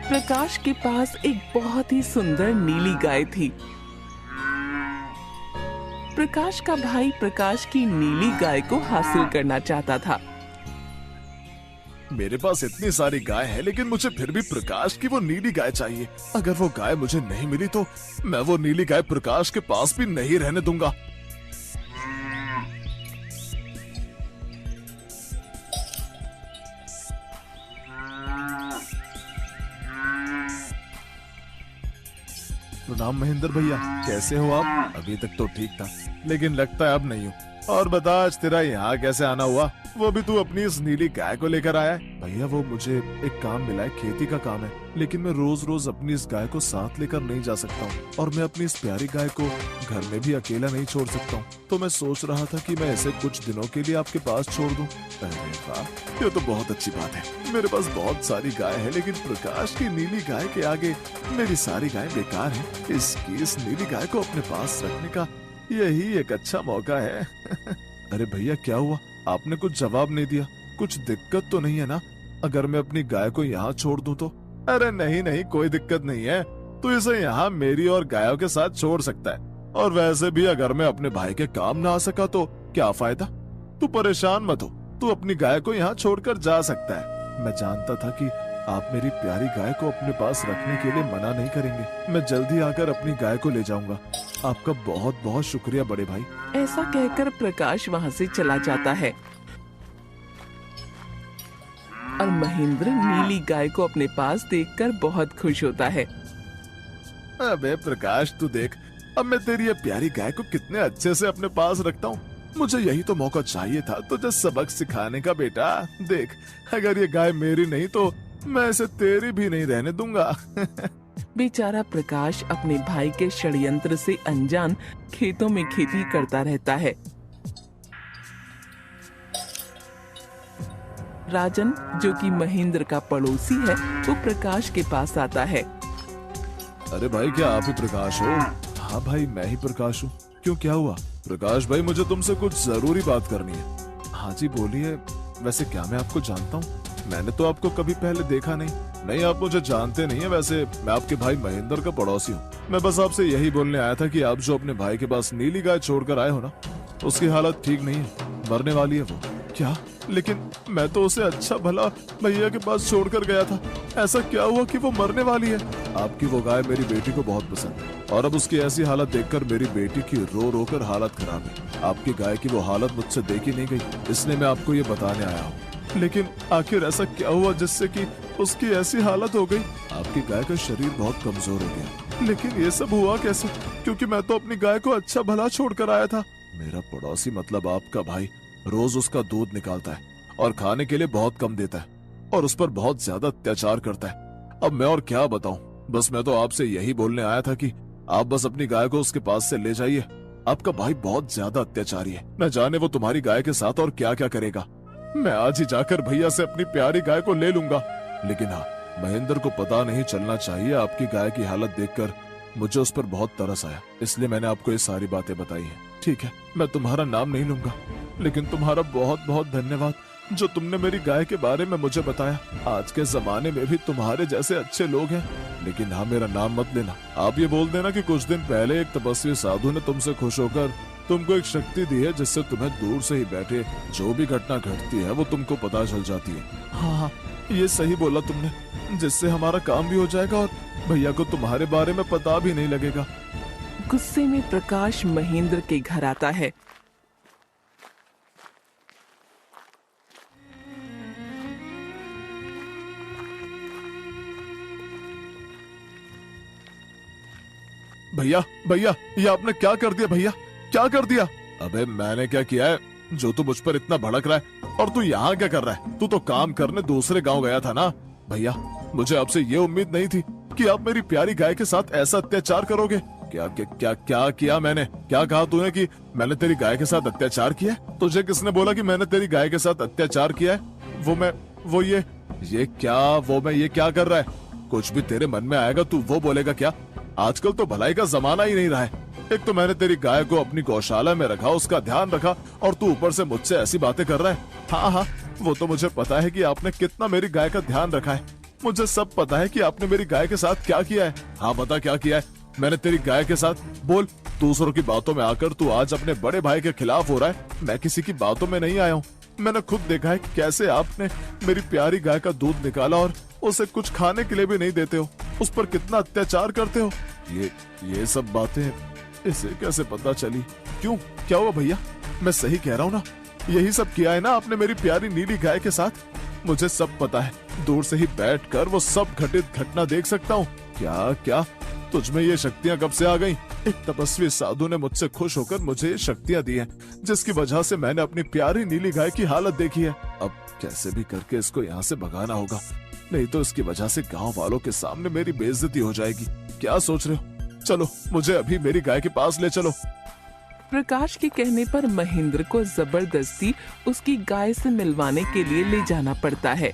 प्रकाश के पास एक बहुत ही सुंदर नीली गाय थी। प्रकाश का भाई प्रकाश की नीली गाय को हासिल करना चाहता था। मेरे पास इतनी सारी गाय है, लेकिन मुझे फिर भी प्रकाश की वो नीली गाय चाहिए। अगर वो गाय मुझे नहीं मिली तो मैं वो नीली गाय प्रकाश के पास भी नहीं रहने दूंगा। प्रणाम महेंद्र भैया, कैसे हो आप? अभी तक तो ठीक था, लेकिन लगता है अब नहीं हूँ। और बता, आज तेरा यहाँ कैसे आना हुआ? वो भी तू अपनी इस नीली गाय को लेकर आया है? भैया वो मुझे एक काम मिला है, खेती का काम है, लेकिन मैं रोज रोज अपनी इस गाय को साथ लेकर नहीं जा सकता हूँ, और मैं अपनी इस प्यारी गाय को घर में भी अकेला नहीं छोड़ सकता हूँ। तो मैं सोच रहा था कि मैं ऐसे कुछ दिनों के लिए आपके पास छोड़ दूँ। अरे वाह, ये तो बहुत अच्छी बात है। मेरे पास बहुत सारी गाय है, लेकिन प्रकाश की नीली गाय के आगे मेरी सारी गाय बेकार है। इस नीली गाय को अपने पास रखने का यही एक अच्छा मौका है। अरे भैया क्या हुआ? आपने कुछ जवाब नहीं दिया। कुछ दिक्कत तो नहीं है ना अगर मैं अपनी गाय को यहाँ छोड़ दूं तो? अरे नहीं नहीं, कोई दिक्कत नहीं है। तू इसे यहाँ मेरी और गायों के साथ छोड़ सकता है। और वैसे भी अगर मैं अपने भाई के काम ना आ सका तो क्या फायदा? तू परेशान मत हो, तू अपनी गाय को यहाँ छोड़कर जा सकता है। मैं जानता था कि आप मेरी प्यारी गाय को अपने पास रखने के लिए मना नहीं करेंगे। मैं जल्दी आकर अपनी गाय को ले जाऊंगा। आपका बहुत बहुत शुक्रिया बड़े भाई। ऐसा कहकर प्रकाश वहाँ से चला जाता है और महेंद्र नीली गाय को अपने पास देखकर बहुत खुश होता है। अबे प्रकाश, तू देख, अब मैं तेरी ये प्यारी गाय को कितने अच्छे से अपने पास रखता हूँ। मुझे यही तो मौका चाहिए था तुझे सबक सिखाने का बेटा। देख, अगर ये गाय मेरी नहीं तो मैं इसे तेरी भी नहीं रहने दूंगा। बेचारा प्रकाश अपने भाई के षड्यंत्र से अनजान खेतों में खेती करता रहता है। राजन, जो कि महेंद्र का पड़ोसी है, वो प्रकाश के पास आता है। अरे भाई, क्या आप ही प्रकाश हो? हाँ भाई, मैं ही प्रकाश हूँ। क्यों, क्या हुआ? प्रकाश भाई, मुझे तुमसे कुछ जरूरी बात करनी है। हाँ जी बोलिए। वैसे क्या मैं आपको जानता हूँ? मैंने तो आपको कभी पहले देखा नहीं। आप मुझे जानते नहीं है। वैसे मैं आपके भाई महेंद्र का पड़ोसी हूँ। मैं बस आपसे यही बोलने आया था कि आप जो अपने भाई के पास नीली गाय छोड़कर आए हो ना, उसकी हालत ठीक नहीं है, मरने वाली है वो। क्या? लेकिन मैं तो उसे अच्छा भला भैया के पास छोड़कर गया था। ऐसा क्या हुआ कि वो मरने वाली है? आपकी वो गाय मेरी बेटी को बहुत पसंद है, और अब उसकी ऐसी हालत देखकर मेरी बेटी की रो रो कर हालत खराब है। आपकी गाय की वो हालत मुझसे देखी नहीं गई, इसलिए मैं आपको ये बताने आया हूँ। लेकिन आखिर ऐसा क्या हुआ जिससे कि उसकी ऐसी हालत हो गई? आपकी गाय का शरीर बहुत कमजोर हो गया। लेकिन ये सब हुआ कैसे? क्योंकि मैं तो अपनी गाय को अच्छा भला छोड़कर आया था। मेरा पड़ोसी मतलब आपका भाई रोज उसका दूध निकालता है और खाने के लिए बहुत कम देता है, और उस पर बहुत ज्यादा अत्याचार करता है। अब मैं और क्या बताऊं? बस मैं तो आपसे यही बोलने आया था कि आप बस अपनी गाय को उसके पास से ले जाइए। आपका भाई बहुत ज्यादा अत्याचारी है। न जाने वो तुम्हारी गाय के साथ और क्या क्या करेगा। मैं आज ही जाकर भैया से अपनी प्यारी गाय को ले लूंगा। लेकिन हाँ, महेंद्र को पता नहीं चलना चाहिए। आपकी गाय की हालत देखकर मुझे उस पर बहुत तरस आया, इसलिए मैंने आपको ये सारी बातें बताई हैं। ठीक है, मैं तुम्हारा नाम नहीं लूंगा, लेकिन तुम्हारा बहुत बहुत धन्यवाद जो तुमने मेरी गाय के बारे में मुझे बताया। आज के जमाने में भी तुम्हारे जैसे अच्छे लोग हैं। लेकिन हाँ, मेरा नाम मत लेना। आप ये बोल देना कि कुछ दिन पहले एक तपस्वी साधु ने तुमसे खुश होकर तुमको एक शक्ति दी है, जिससे तुम्हें दूर से ही बैठे जो भी घटना घटती है वो तुमको पता चल जाती है। हाँ, ये सही बोला तुमने, जिससे हमारा काम भी हो जाएगा और भैया को तुम्हारे बारे में पता भी नहीं लगेगा। गुस्से में प्रकाश महेंद्र के घर आता है। भैया भैया, ये आपने क्या कर दिया? भैया क्या कर दिया? अबे मैंने क्या किया है जो तू मुझ पर इतना भड़क रहा है? और तू यहाँ क्या कर रहा है? तू तो काम करने दूसरे गांव गया था ना। भैया, मुझे आपसे ये उम्मीद नहीं थी कि आप मेरी प्यारी गाय के साथ ऐसा अत्याचार करोगे। क्या क्या क्या क्या किया मैंने? क्या कहा तूने कि मैंने तेरी गाय के साथ अत्याचार किया? तुझे किसने बोला कि मैंने तेरी गाय के साथ अत्याचार किया है? ये क्या कर रहा है? कुछ भी तेरे मन में आएगा तू वो बोलेगा क्या? आजकल तो भलाई का जमाना ही नहीं रहा है। एक तो मैंने तेरी गाय को अपनी गौशाला में रखा, उसका ध्यान रखा, और तू ऊपर से मुझसे ऐसी बातें कर रहा है। हाँ हाँ, वो तो मुझे पता है कि आपने कितना मेरी गाय का ध्यान रखा है, मुझे सब पता है कि आपने मेरी गाय के साथ क्या किया है। हाँ बता क्या किया है मैंने तेरी गाय के साथ, बोल। दूसरों की बातों में आकर तू आज अपने बड़े भाई के खिलाफ हो रहा है। मैं किसी की बातों में नहीं आया हूँ। मैंने खुद देखा है कि कैसे आपने मेरी प्यारी गाय का दूध निकाला और उसे कुछ खाने के लिए भी नहीं देते हो, उस पर कितना अत्याचार करते हो। ये सब बातें इसे कैसे पता चली? क्यों, क्या हुआ भैया? मैं सही कह रहा हूँ ना? यही सब किया है ना आपने मेरी प्यारी नीली गाय के साथ? मुझे सब पता है, दूर से ही बैठकर वो सब घटित घटना देख सकता हूँ। क्या क्या तुझमें ये शक्तियाँ कब से आ गईं? एक तपस्वी साधु ने मुझसे खुश होकर मुझे ये शक्तियाँ दी हैं, जिसकी वजह से मैंने अपनी प्यारी नीली गाय की हालत देखी है। अब कैसे भी करके इसको यहाँ से भगाना होगा, नहीं तो इसकी वजह से गांव वालों के सामने मेरी बेइज्जती हो जाएगी। क्या सोच रहे हो? चलो मुझे अभी मेरी गाय के पास ले चलो। प्रकाश के कहने पर महेंद्र को जबरदस्ती उसकी गाय से मिलवाने के लिए ले जाना पड़ता है।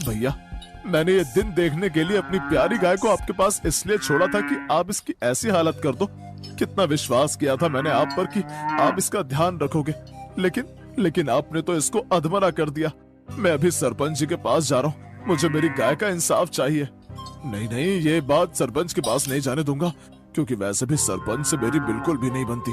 भैया, मैंने ये दिन देखने के लिए अपनी प्यारी गाय को आपके पास इसलिए छोड़ा था कि आप इसकी ऐसी हालत कर दो। कितना विश्वास किया था मैंने आप पर कि आप इसका ध्यान रखोगे, लेकिन आपने तो इसको अधमरा कर दिया। मैं अभी सरपंच जी के पास जा रहा हूँ, मुझे मेरी गाय का इंसाफ चाहिए। नहीं, ये बात सरपंच के पास नहीं जाने दूंगा, क्योंकि वैसे भी सरपंच से मेरी बिल्कुल भी नहीं बनती।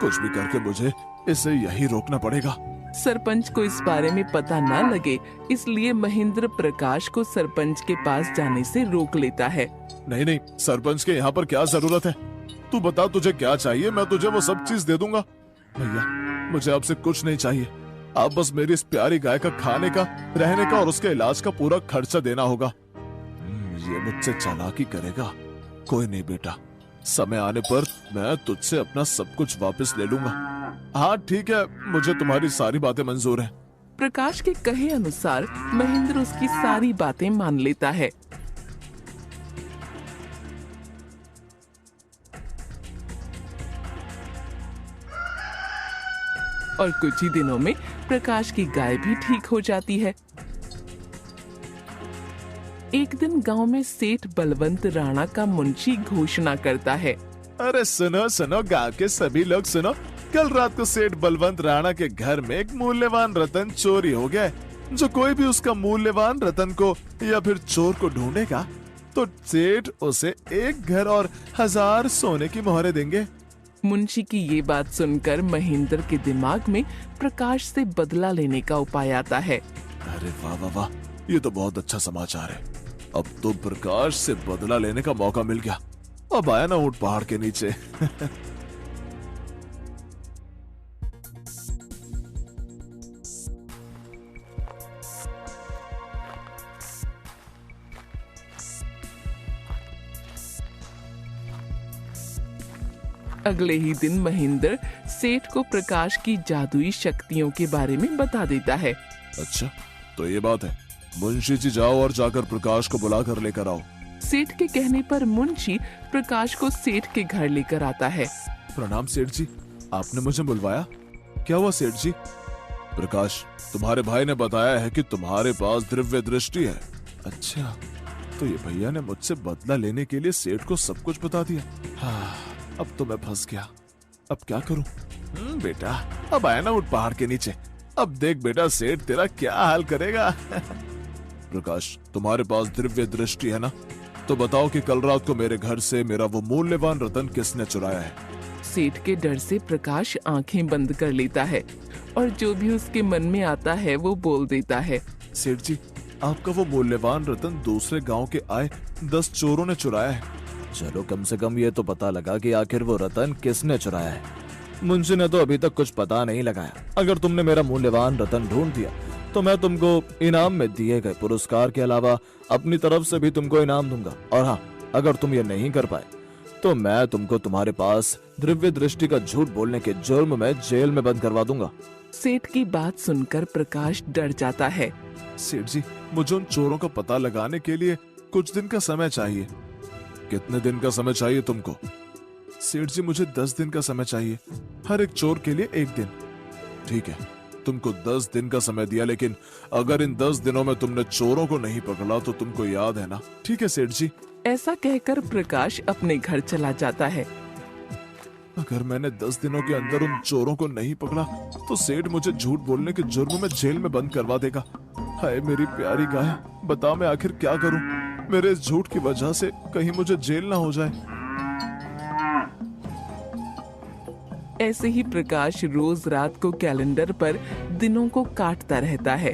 कुछ भी करके मुझे इसे यही रोकना पड़ेगा। सरपंच को इस बारे में पता न लगे, इसलिए महेंद्र प्रकाश को सरपंच के पास जाने से रोक लेता है। नहीं, सरपंच के यहाँ पर क्या जरूरत है? तू बता तुझे क्या चाहिए, मैं तुझे वो सब चीज दे दूंगा। भैया, मुझे आपसे कुछ नहीं चाहिए, आप बस मेरी इस प्यारी गाय का खाने का, रहने का और उसके इलाज का पूरा खर्चा देना होगा। ये मुझसे चालाकी करेगा? कोई नहीं बेटा, समय आने पर मैं तुझसे अपना सब कुछ वापस ले लूंगा। हाँ ठीक है, मुझे तुम्हारी सारी बातें मंजूर हैं। प्रकाश के कहे अनुसार महेंद्र उसकी सारी बातें मान लेता है। और कुछ ही दिनों में प्रकाश की गाय भी ठीक हो जाती है। एक दिन गांव में सेठ बलवंत राणा का मुंशी घोषणा करता है। अरे सुनो गांव के सभी लोग सुनो, कल रात को सेठ बलवंत राणा के घर में एक मूल्यवान रतन चोरी हो गया है। जो कोई भी उसका मूल्यवान रतन को या फिर चोर को ढूंढेगा तो सेठ उसे एक घर और 1000 सोने की मोहरें देंगे। मुंशी की ये बात सुनकर महेंद्र के दिमाग में प्रकाश से बदला लेने का उपाय आता है। अरे वाह, ये तो बहुत अच्छा समाचार है। अब तो प्रकाश से बदला लेने का मौका मिल गया। अब आया ना ऊंट पहाड़ के नीचे। अगले ही दिन महेंद्र सेठ को प्रकाश की जादुई शक्तियों के बारे में बता देता है। अच्छा, तो ये बात है। मुंशी जी जाओ और जाकर प्रकाश को बुला कर लेकर आओ। सेठ के कहने पर मुंशी प्रकाश को सेठ के घर लेकर आता है। प्रणाम सेठ जी, आपने मुझे बुलवाया? क्या हुआ सेठ जी? प्रकाश, तुम्हारे भाई ने बताया है कि तुम्हारे पास दिव्य दृष्टि है। अच्छा, तो ये भैया ने मुझसे बदला लेने के लिए सेठ को सब कुछ बता दिया। हाँ, अब तो मैं फंस गया। अब क्या करूं? बेटा, अब आया ना ऊंट पहाड़ के नीचे। अब देख बेटा, सेठ तेरा क्या हाल करेगा। प्रकाश, तुम्हारे पास दिव्य दृष्टि है ना? तो बताओ कि कल रात को मेरे घर से मेरा वो मूल्यवान रतन किसने चुराया है? सेठ के डर से प्रकाश आंखें बंद कर लेता है और जो भी उसके मन में आता है वो बोल देता है। सेठ जी, आपका वो मूल्यवान रतन दूसरे गांव के आए 10 चोरों ने चुराया है। चलो, कम से कम ये तो पता लगा कि आखिर वो रतन किसने चुराया है। मुंशी ने तो अभी तक कुछ पता नहीं लगाया। अगर तुमने मेरा मूल्यवान रतन ढूंढ दिया तो मैं तुमको इनाम में दिए गए पुरस्कार के अलावा अपनी तरफ से भी तुमको इनाम दूंगा। और हाँ, अगर तुम ये नहीं कर पाए तो मैं तुमको तुम्हारे पास दिव्य दृष्टि का झूठ बोलने के जुर्म में जेल में बंद करवा दूंगा। सेठ की बात सुनकर प्रकाश डर जाता है। सेठ जी, मुझे उन चोरों का पता लगाने के लिए कुछ दिन का समय चाहिए। कितने दिन का समय चाहिए तुमको? सेठ जी, मुझे 10 दिन का समय चाहिए, हर एक चोर के लिए 1 दिन। ठीक है, तुमको 10 दिन का समय दिया, लेकिन अगर इन 10 दिनों में तुमने चोरों को नहीं पकड़ा तो तुमको याद है ना? ठीक है सेठ जी। ऐसा कहकर प्रकाश अपने घर चला जाता है। अगर मैंने 10 दिनों के अंदर उन चोरों को नहीं पकड़ा तो सेठ मुझे झूठ बोलने के जुर्म में जेल में बंद करवा देगा। हाय मेरी प्यारी गाय, बता मैं आखिर क्या करूं? मेरे इस झूठ की वजह से कहीं मुझे जेल ना हो जाए। ऐसे ही प्रकाश रोज रात को कैलेंडर पर दिनों को काटता रहता है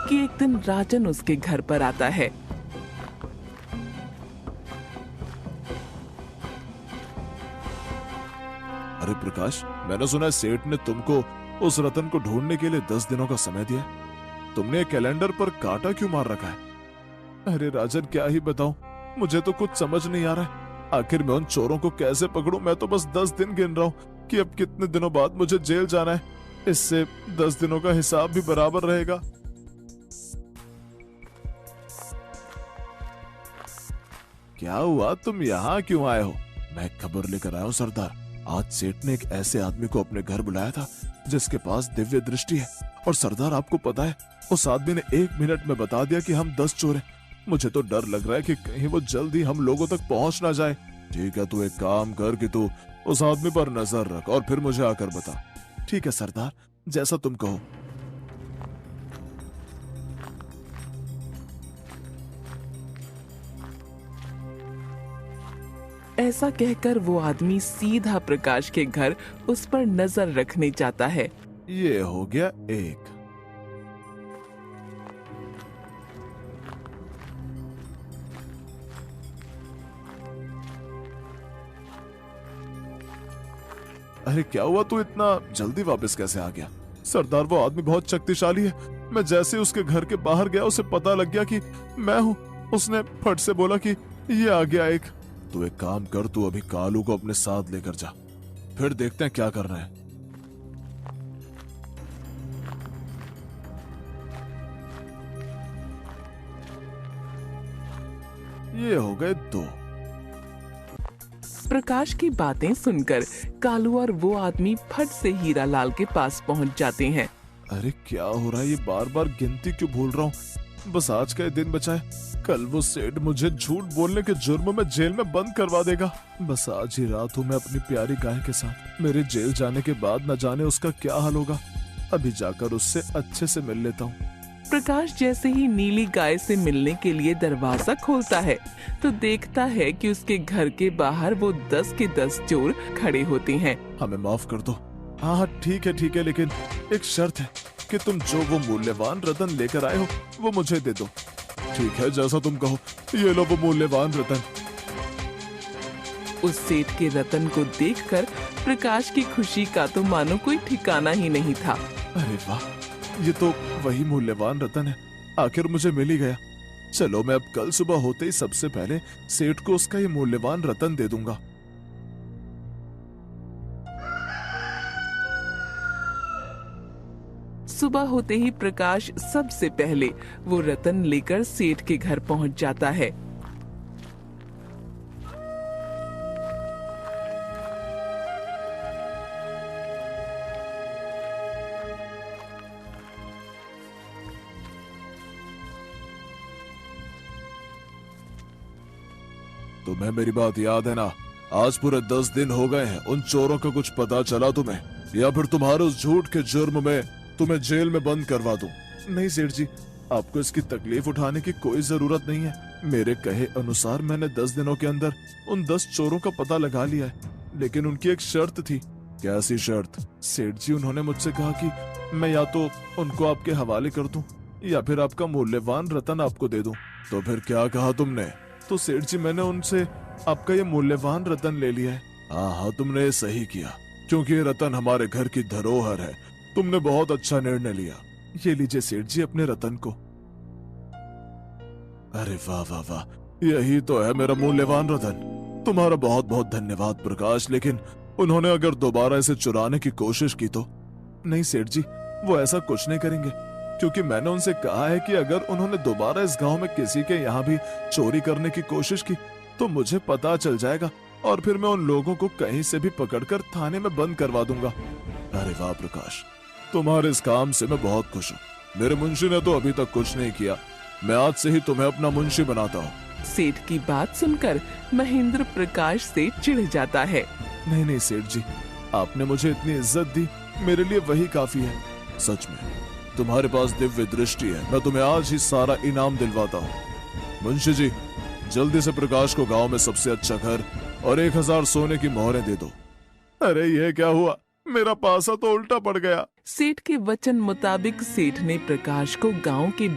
कि एक दिन राजन उसके घर पर आता है। अरे प्रकाश, मैंने सुना है सेठ ने तुमको उस रतन को ढूंढने के लिए 10 दिनों का समय दिया। तुमने कैलेंडर पर कांटा क्यों मार रखा है? अरे राजन, क्या ही बताऊं, मुझे तो कुछ समझ नहीं आ रहा है। आखिर मैं उन चोरों को कैसे पकड़ूं? मैं तो बस 10 दिन गिन रहा हूं कि अब कितने दिनों बाद मुझे जेल जाना है। इससे 10 दिनों का हिसाब भी बराबर रहेगा। क्या हुआ, तुम यहाँ क्यों आए हो? मैं खबर लेकर आया हूँ सरदार। आज सेठ ने एक ऐसे आदमी को अपने घर बुलाया था जिसके पास दिव्य दृष्टि है। और सरदार, आपको पता है, उस आदमी ने 1 मिनट में बता दिया कि हम 10 चोर हैं। मुझे तो डर लग रहा है कि कहीं वो जल्दी हम लोगों तक पहुंच ना जाए। ठीक है, तू एक काम कर कि तू उस आदमी पर नजर रख और फिर मुझे आकर बता। ठीक है सरदार, जैसा तुम कहो। ऐसा कहकर वो आदमी सीधा प्रकाश के घर उस पर नजर रखने जाता है। ये हो गया एक। अरे क्या हुआ, तू इतना जल्दी वापस कैसे आ गया? सरदार, वो आदमी बहुत शक्तिशाली है। मैं जैसे ही उसके घर के बाहर गया, उसे पता लग गया कि मैं हूं। उसने फट से बोला कि ये आ गया एक। तू एक काम कर, तू अभी कालू को अपने साथ लेकर जा, फिर देखते हैं क्या करना है। ये हो गए 2। प्रकाश की बातें सुनकर कालू और वो आदमी फट से हीरा लाल के पास पहुंच जाते हैं। अरे क्या हो रहा है, ये बार बार गिनती क्यों भूल रहा हूँ? बस आज का ये दिन बचा है। कल वो सेठ मुझे झूठ बोलने के जुर्म में जेल में बंद करवा देगा। बस आज ही रात हूँ मैं अपनी प्यारी गाय के साथ। मेरे जेल जाने के बाद न जाने उसका क्या हाल होगा। अभी जाकर उससे अच्छे से मिल लेता हूँ। प्रकाश जैसे ही नीली गाय से मिलने के लिए दरवाजा खोलता है तो देखता है कि उसके घर के बाहर वो 10 के 10 चोर खड़े होते हैं। हमें माफ कर दो। हाँ हाँ ठीक है, लेकिन एक शर्त है कि तुम जो वो मूल्यवान रतन लेकर आए हो वो मुझे दे दो। ठीक है, जैसा तुम कहो। ये लो वो मूल्यवान रतन। उस सेठ के रतन को देखकर प्रकाश की खुशी का तो मानो कोई ठिकाना ही नहीं था। अरे वाह, ये तो वही मूल्यवान रतन है। आखिर मुझे मिल ही गया। चलो, मैं अब कल सुबह होते ही सबसे पहले सेठ को उसका ये मूल्यवान रतन दे दूंगा। सुबह होते ही प्रकाश सबसे पहले वो रतन लेकर सेठ के घर पहुंच जाता है। तुम्हें मेरी बात याद है ना? आज पूरे 10 दिन हो गए हैं। उन चोरों का कुछ पता चला तुम्हें, या फिर तुम्हारे उस झूठ के जुर्म में तुम्हें जेल में बंद करवा दूं? नहीं सेठ जी, आपको इसकी तकलीफ उठाने की कोई जरूरत नहीं है। मेरे कहे अनुसार मैंने 10 दिनों के अंदर उन 10 चोरों का पता लगा लिया है, लेकिन उनकी एक शर्त थी। कैसी शर्त? सेठ जी, उन्होंने मुझसे कहा कि मैं या तो उनको आपके हवाले कर दूं या फिर आपका मूल्यवान रतन आपको दे दूं। तो फिर क्या कहा तुमने? तो सेठ जी, मैंने उनसे आपका ये मूल्यवान रतन ले लिया है। हाँ, तुमने ये सही किया, क्योंकि ये रतन हमारे घर की धरोहर है। तुमने बहुत अच्छा निर्णय लिया। ये लीजिए सेठ जी अपने रतन को। अरे वाह वाह वाह, यही तो है मेरा मूल्यवान रतन। तुम्हारा बहुत बहुत धन्यवाद प्रकाश, लेकिन उन्होंने अगर दोबारा इसे चुराने की कोशिश की तो? नहीं सेठ जी, वो ऐसा कुछ नहीं करेंगे, क्योंकि मैंने उनसे कहा है कि अगर उन्होंने दोबारा इस गांव में किसी के यहाँ भी चोरी करने की कोशिश की तो मुझे पता चल जाएगा और फिर मैं उन लोगों को कहीं से भी पकड़कर थाने में बंद करवा दूंगा। अरे वाह प्रकाश, तुम्हारे इस काम से मैं बहुत खुश हूँ। मेरे मुंशी ने तो अभी तक कुछ नहीं किया। मैं आज से ही तुम्हें अपना मुंशी बनाता हूँ। सेठ की बात सुनकर महेंद्र प्रकाश से चिढ़ जाता है। नहीं नहीं सेठ जी, आपने मुझे इतनी इज्जत दी, मेरे लिए वही काफी है। सच में तुम्हारे पास दिव्य दृष्टि है। मैं तुम्हें आज ही सारा इनाम दिलवाता हूँ। मुंशी जी, जल्दी से प्रकाश को गांव में सबसे अच्छा घर और 1000 सोने की मोहरें दे दो। अरे ये क्या हुआ, मेरा पासा तो उल्टा पड़ गया। सेठ के वचन मुताबिक सेठ ने प्रकाश को गांव के